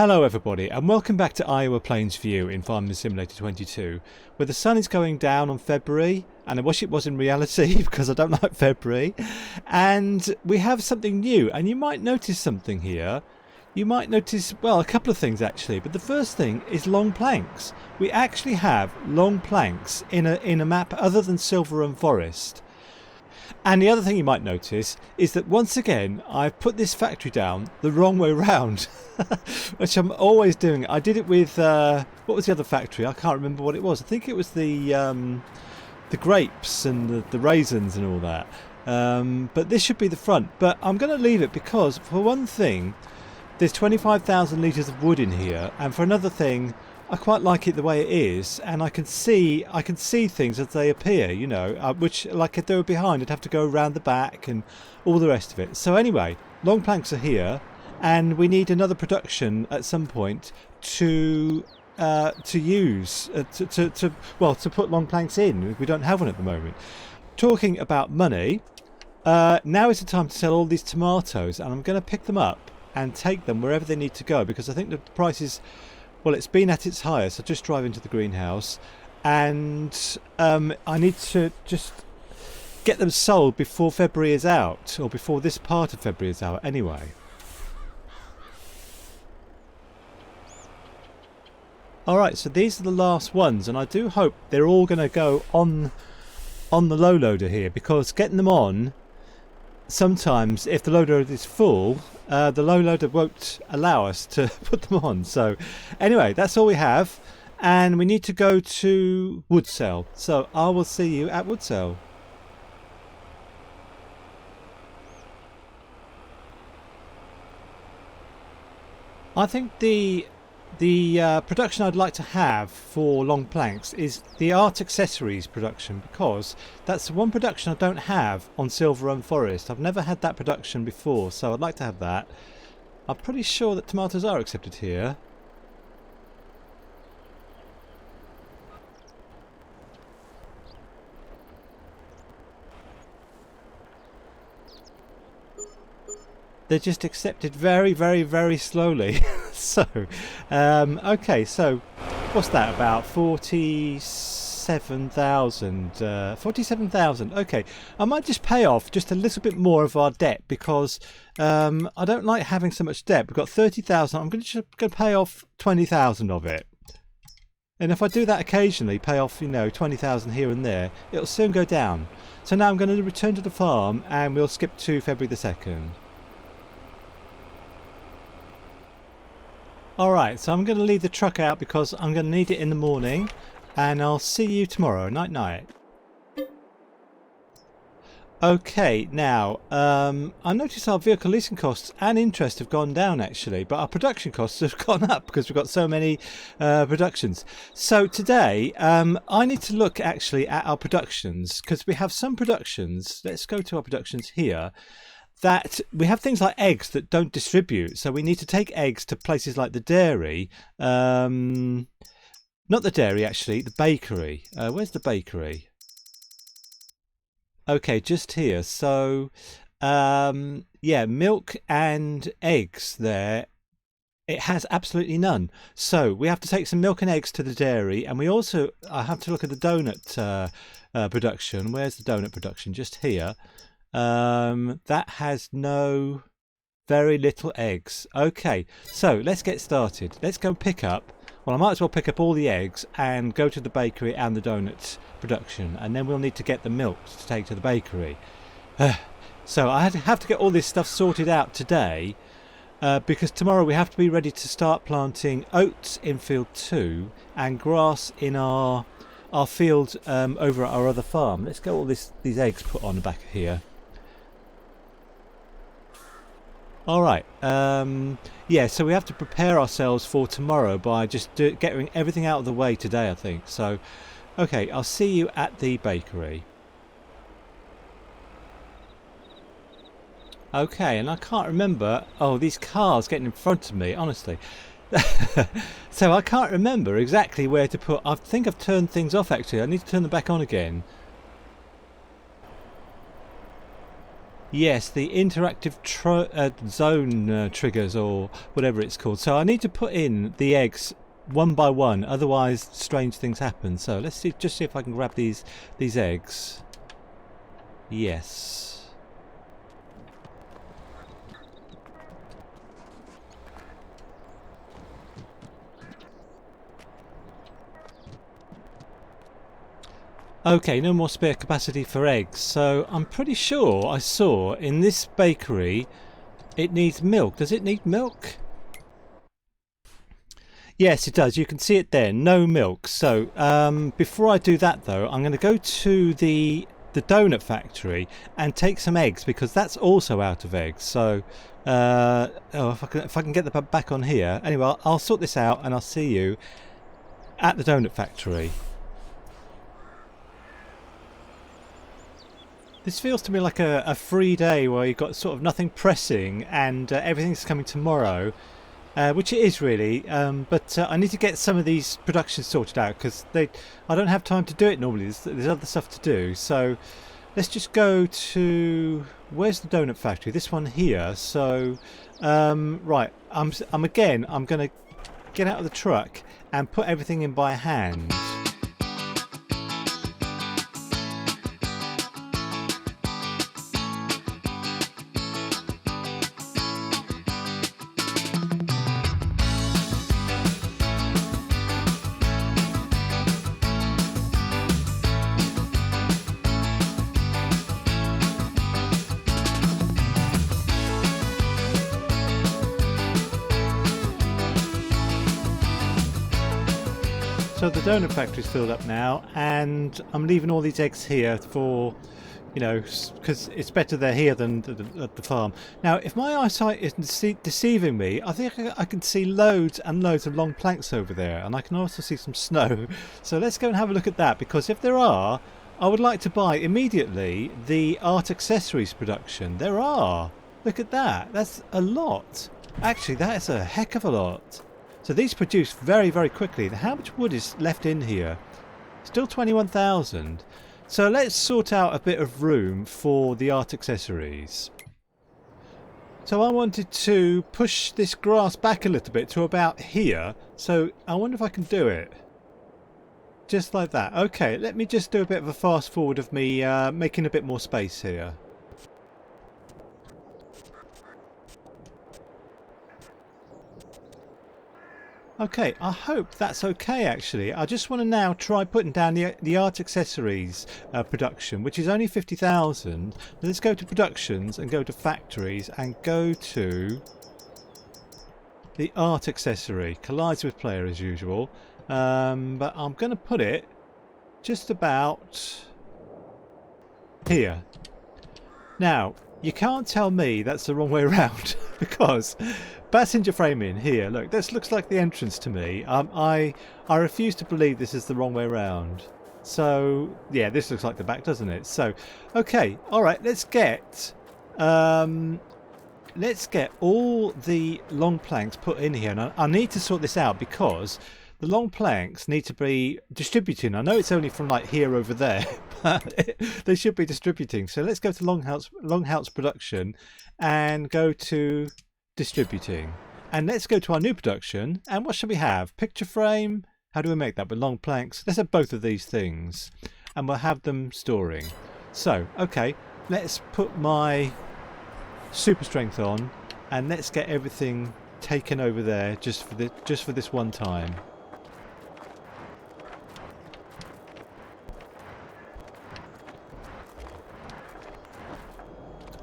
Hello everybody and welcome back to Iowa Plains View in Farming Simulator 22, where the sun is going down on February, and I wish it was in reality because I don't like February, and we have something new. And you might notice something here. You might notice, well, a couple of things actually, but the first thing is long planks. We actually have long planks in a map other than Silver and Forest. And the other thing you might notice is that once again I've put this factory down the wrong way round, which I'm always doing. I did it with what was the other factory? I can't remember what it was. I think it was the grapes and the raisins and all that. But this should be the front. But I'm going to leave it because, for one thing, there's 25,000 litres of wood in here, and for another thing, I quite like it the way it is, and I can see things as they appear, you know, which, like, if they were behind, I'd have to go around the back and all the rest of it. So anyway, long planks are here, and we need another production at some point to use to put long planks in. We don't have one at the moment. Talking about money, now is the time to sell all these tomatoes, and I'm going to pick them up and take them wherever they need to go, because I think the price is, well, it's been at its highest. I just drive into the greenhouse, and I need to just get them sold before February is out, or before this part of February is out anyway. Alright, so these are the last ones, and I do hope they're all going to go on the low loader here, because getting them on, sometimes if the low loader is full, the low loader won't allow us to put them on. So anyway, that's all we have, and we need to go to Woodsell. So I will see you at Woodsell. I think the production I'd like to have for long planks is the art accessories production, because that's the one production I don't have on Silver and Forest. I've never had that production before, so I'd like to have that. I'm pretty sure that tomatoes are accepted here. They're just accepted very, very, very slowly. So, okay, so what's that, about 47,000? 47,000, okay. I might just pay off just a little bit more of our debt, because I don't like having so much debt. We've got 30,000. I'm going to pay off 20,000 of it. And if I do that occasionally, pay off, you know, 20,000 here and there, it'll soon go down. So now I'm going to return to the farm, and we'll skip to February the 2nd. Alright, so I'm going to leave the truck out because I'm going to need it in the morning, and I'll see you tomorrow. Night night. Okay, now I noticed our vehicle leasing costs and interest have gone down actually, but our production costs have gone up because we've got so many productions. So today I need to look actually at our productions, because we have some productions. Let's go to our productions here. That we have things like eggs that don't distribute, so we need to take eggs to places like the dairy, not the dairy actually, the bakery. Where's the bakery? Okay, just here. So yeah, milk and eggs there, it has absolutely none. So we have to take some milk and eggs to the dairy, and we also, I have to look at the donut production. Where's the donut production? Just here. That has very little eggs. Okay, so let's get started. Let's go pick up, well, I might as well pick up all the eggs and go to the bakery and the donut production, and then we'll need to get the milk to take to the bakery. So I have to get all this stuff sorted out today, because tomorrow we have to be ready to start planting oats in field 2 and grass in our field over at our other farm. Let's get all these eggs put on the back here. Alright, yeah, so we have to prepare ourselves for tomorrow by just getting everything out of the way today, I think. So, okay, I'll see you at the bakery. Okay, and I can't remember, oh, these cars getting in front of me, honestly. So I can't remember exactly where to put, I think I've turned things off actually, I need to turn them back on again. Yes, the interactive zone triggers, or whatever it's called. So I need to put in the eggs one by one, otherwise strange things happen. So let's see, just see if I can grab these eggs. Yes. Okay, no more spare capacity for eggs. So I'm pretty sure I saw in this bakery it needs milk. Does it need milk? Yes, it does. You can see it there. No milk. So before I do that, though, I'm going to go to the donut factory and take some eggs, because that's also out of eggs. So if I can get the back on here. Anyway, I'll sort this out and I'll see you at the donut factory. This feels to me like a free day where you've got sort of nothing pressing and everything's coming tomorrow. Which it is really, but I need to get some of these productions sorted out, because I don't have time to do it normally. There's other stuff to do. So let's just go to, where's the donut factory? This one here. So right, I'm going to get out of the truck and put everything in by hand. So the donut factory's filled up now, and I'm leaving all these eggs here for, you know, because it's better they're here than at the farm. Now, if my eyesight isn't deceiving me, I think I can see loads and loads of long planks over there, and I can also see some snow. So let's go and have a look at that, because if there are, I would like to buy immediately the art accessories production. There are. Look at that. That's a lot. Actually, that is a heck of a lot. So these produce very, very quickly. How much wood is left in here? Still 21,000. So let's sort out a bit of room for the art accessories. So I wanted to push this grass back a little bit to about here. So I wonder if I can do it. Just like that. Okay, let me just do a bit of a fast forward of me making a bit more space here. Okay, I hope that's okay actually. I just want to now try putting down the art accessories production, which is only 50,000. Let's go to productions and go to factories and go to the art accessory. Collides with player as usual. But I'm going to put it just about here. Now, you can't tell me that's the wrong way around because passenger frame in here, look, this looks like the entrance to me. I refuse to believe this is the wrong way around. So yeah, this looks like the back, doesn't it? So okay, all right, let's get all the long planks put in here, and I need to sort this out because the long planks need to be distributing. I know it's only from like here over there, but they should be distributing. So let's go to Longhouse production and go to distributing. And let's go to our new production. And what should we have? Picture frame. How do we make that with long planks? Let's have both of these things. And we'll have them storing. So, okay, let's put my super strength on. And let's get everything taken over there just for this one time.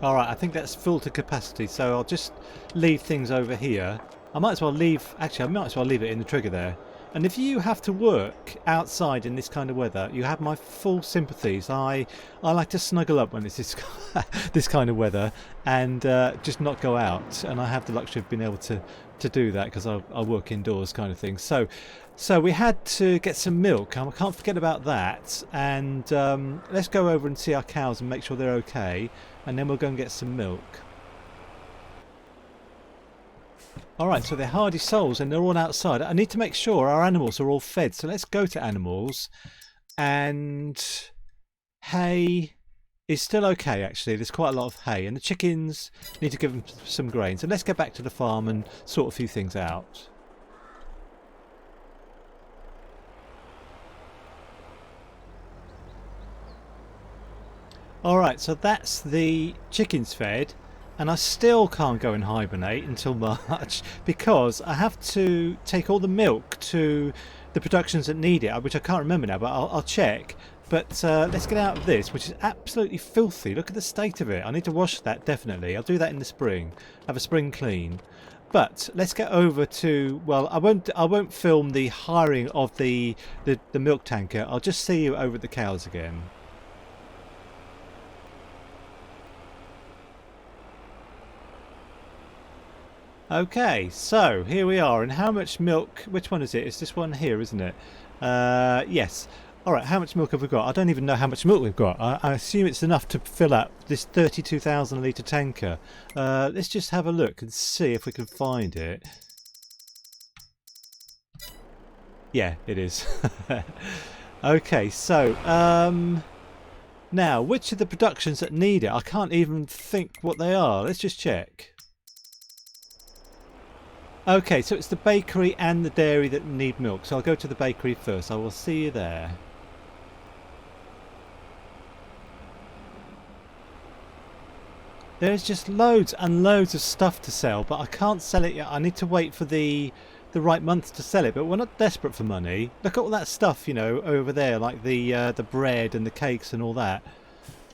Alright, I think that's full to capacity, so I'll just leave things over here. I might as well leave it in the trigger there. And if you have to work outside in this kind of weather, you have my full sympathies. I like to snuggle up when it's this kind of weather and just not go out. And I have the luxury of being able to do that because I work indoors kind of thing. So we had to get some milk. I can't forget about that. And let's go over and see our cows and make sure they're okay. And then we'll go and get some milk. Alright, so they're hardy souls and they're all outside. I need to make sure our animals are all fed. So let's go to animals. And hay is still okay actually. There's quite a lot of hay and the chickens need to give them some grain. So let's get back to the farm and sort a few things out. Alright, so that's the chickens fed, and I still can't go and hibernate until March because I have to take all the milk to the productions that need it, which I can't remember now, but I'll check. But let's get out of this, which is absolutely filthy. Look at the state of it. I need to wash that, definitely. I'll do that in the spring. Have a spring clean. But let's get over to, well, I won't film the hiring of the milk tanker. I'll just see you over at the cows again. Okay, so here we are, and how much milk, which one is it? It's this one here, isn't it? Yes. Alright, how much milk have we got? I don't even know how much milk we've got. I assume it's enough to fill up this 32,000 litre tanker. Let's just have a look and see if we can find it. Yeah, it is. Okay, so, now, which of the productions that need it? I can't even think what they are. Let's just check. Okay, so it's the bakery and the dairy that need milk. So I'll go to the bakery first. I will see you there. There's just loads and loads of stuff to sell, but I can't sell it yet. I need to wait for the right month to sell it, but we're not desperate for money. Look at all that stuff, you know, over there, like the bread and the cakes and all that.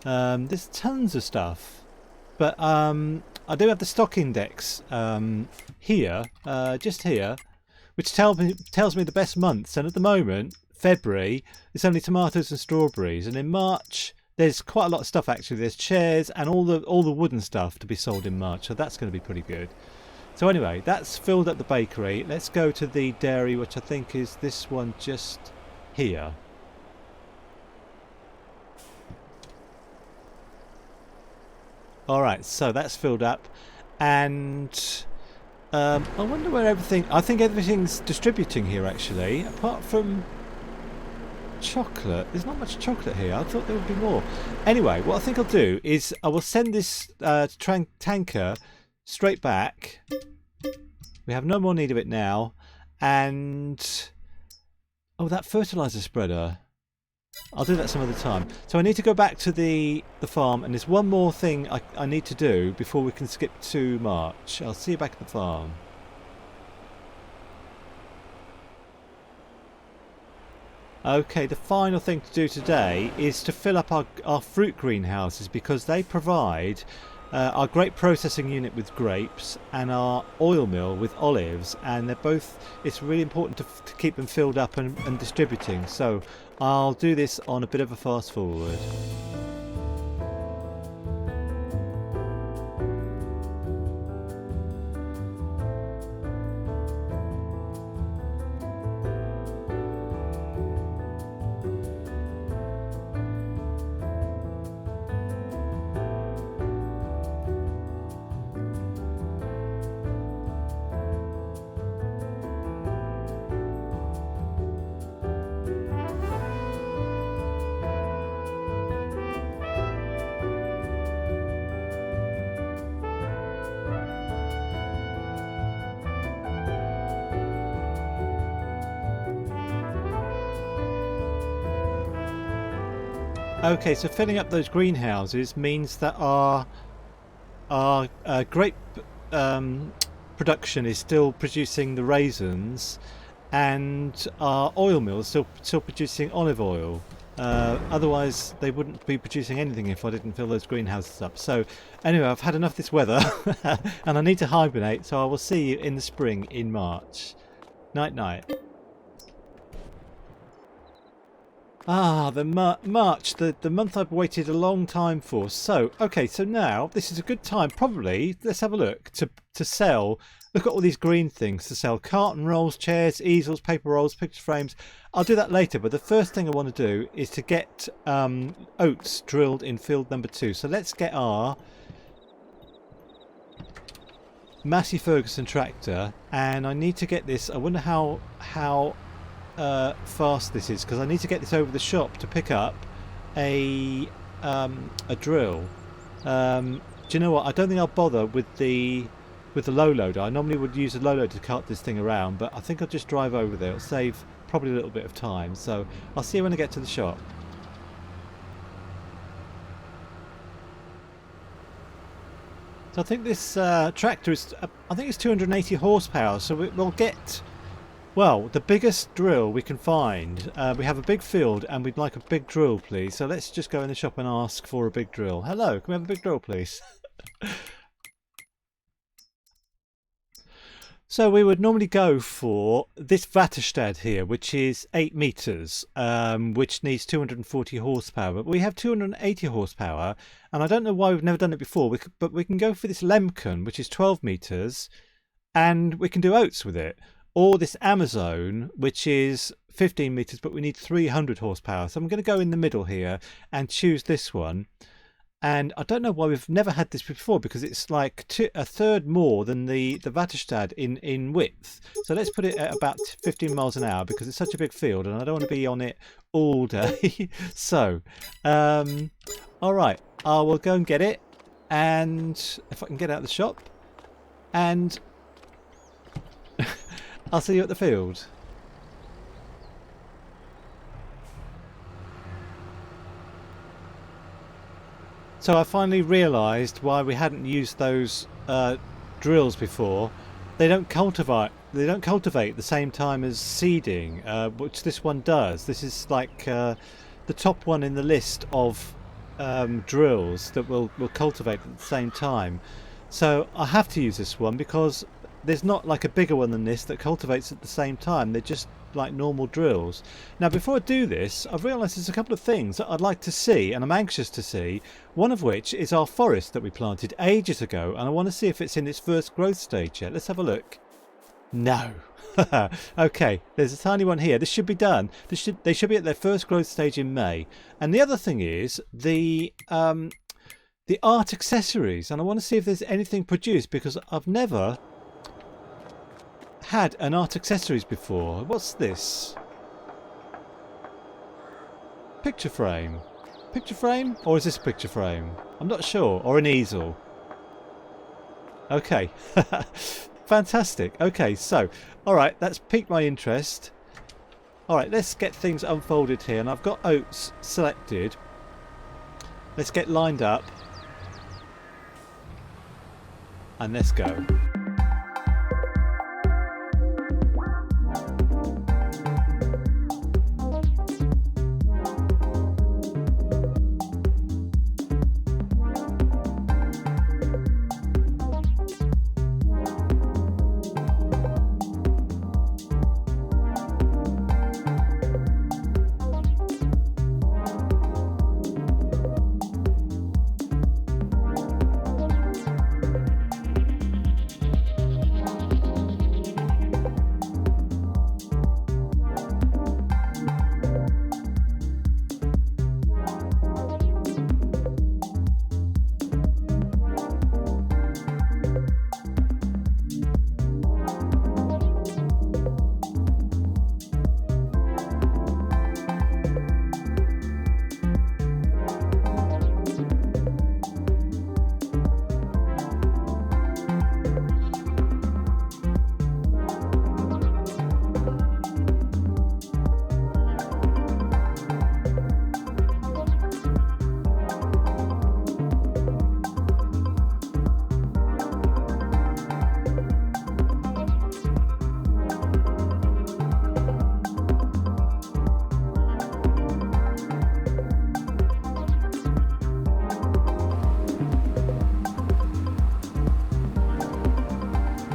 There's tons of stuff. But I do have the stock index here, just here, which tells me the best months. And at the moment, February, it's only tomatoes and strawberries. And in March, there's quite a lot of stuff actually. There's chairs and all the wooden stuff to be sold in March. So that's going to be pretty good. So anyway, that's filled up the bakery. Let's go to the dairy, which I think is this one just here. Alright, so that's filled up, and I wonder where everything... I think everything's distributing here actually, apart from chocolate. There's not much chocolate here. I thought there would be more. Anyway, what I think I'll do is I will send this tanker straight back. We have no more need of it now, and... oh, that fertilizer spreader. I'll do that some other time. So I need to go back to the farm, and there's one more thing I need to do before we can skip to March. I'll see you back at the farm. Okay, the final thing to do today is to fill up our fruit greenhouses, because they provide our grape processing unit with grapes and our oil mill with olives, and they're both, it's really important to keep them filled up and distributing. So I'll do this on a bit of a fast forward. Okay, so filling up those greenhouses means that our grape production is still producing the raisins, and our oil mill is still producing olive oil. Otherwise, they wouldn't be producing anything if I didn't fill those greenhouses up. So, anyway, I've had enough of this weather, and I need to hibernate. So I will see you in the spring in March. Night night. Ah, the March, the month I've waited a long time for. So, okay, so now this is a good time, probably, let's have a look, to sell. Look at all these green things to sell. Carton rolls, chairs, easels, paper rolls, picture frames. I'll do that later, but the first thing I want to do is to get oats drilled in field number 2. So let's get our Massey Ferguson tractor, and I need to get this. I wonder how fast this is, because I need to get this over the shop to pick up a a drill. Do you know what? I don't think I'll bother with the low loader. I normally would use a low loader to cart this thing around, but I think I'll just drive over there. It'll save probably a little bit of time. So I'll see you when I get to the shop. So I think this tractor is, I think it's 280 horsepower, so we'll get, well, the biggest drill we can find. We have a big field and we'd like a big drill, please. So let's just go in the shop and ask for a big drill. Hello, can we have a big drill, please? So we would normally go for this Vatterstad here, which is 8 meters, which needs 240 horsepower. But we have 280 horsepower, and I don't know why we've never done it before. But we can go for this Lemken, which is 12 meters, and we can do Oats with it. Or this Amazon, which is 15 meters, but we need 300 horsepower. So I'm going to go in the middle here and choose this one. And I don't know why we've never had this before, because it's like a third more than the Vatterstad in width. So let's put it at about 15 miles an hour, because it's such a big field and I don't want to be on it all day. So, all right, I will go and get it. And if I can get out of the shop, and I'll see you at the field. So I finally realised why we hadn't used those drills before. They don't cultivate. They don't cultivate the same time as seeding, which this one does. This is like the top one in the list of drills that will cultivate at the same time. So I have to use this one because there's not like a bigger one than this that cultivates at the same time. They're just like normal drills. Now before I do this, I've realised there's a couple of things that I'd like to see and I'm anxious to see, one of which is our forest that we planted ages ago, and I want to see if it's in its first growth stage yet. Let's have a look. No. Okay, there's a tiny one here. This should be done. They should be at their first growth stage in May. And the other thing is the art accessories, and I want to see if there's anything produced, because I've never had an art accessories before. What's this? Picture frame. Picture frame? Or is this a picture frame? I'm not sure. Or an easel. Okay. Fantastic. Okay, so, alright, that's piqued my interest. Alright, let's get things unfolded here. And I've got Oats selected. Let's get lined up. And let's go.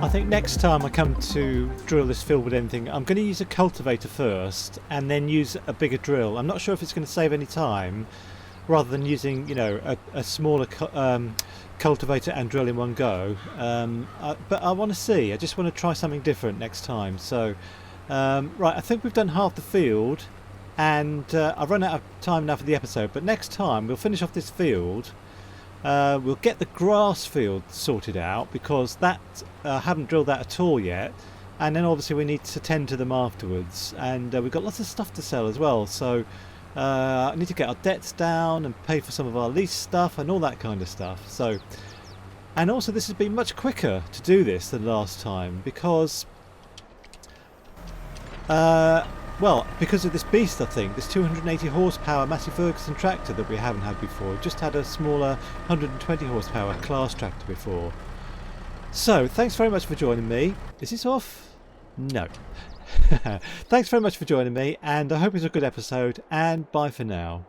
I think next time I come to drill this field with anything, I'm going to use a cultivator first and then use a bigger drill. I'm not sure if it's going to save any time, rather than using, you know, a smaller cultivator and drill in one go. But I want to see. I just want to try something different next time. So, right, I think we've done half the field, and I've run out of time now for the episode. But next time we'll finish off this field. We'll get the grass field sorted out, because that haven't drilled that at all yet, and then obviously we need to tend to them afterwards, and we've got lots of stuff to sell as well. So I need to get our debts down and pay for some of our lease stuff and all that kind of stuff. So, and also this has been much quicker to do this than last time because, well, because of this beast, I think, this 280 horsepower Massey Ferguson tractor that we haven't had before. We've just had a smaller 120 horsepower class tractor before. So, thanks very much for joining me. Is this off? No. Thanks very much for joining me, and I hope it's a good episode, and bye for now.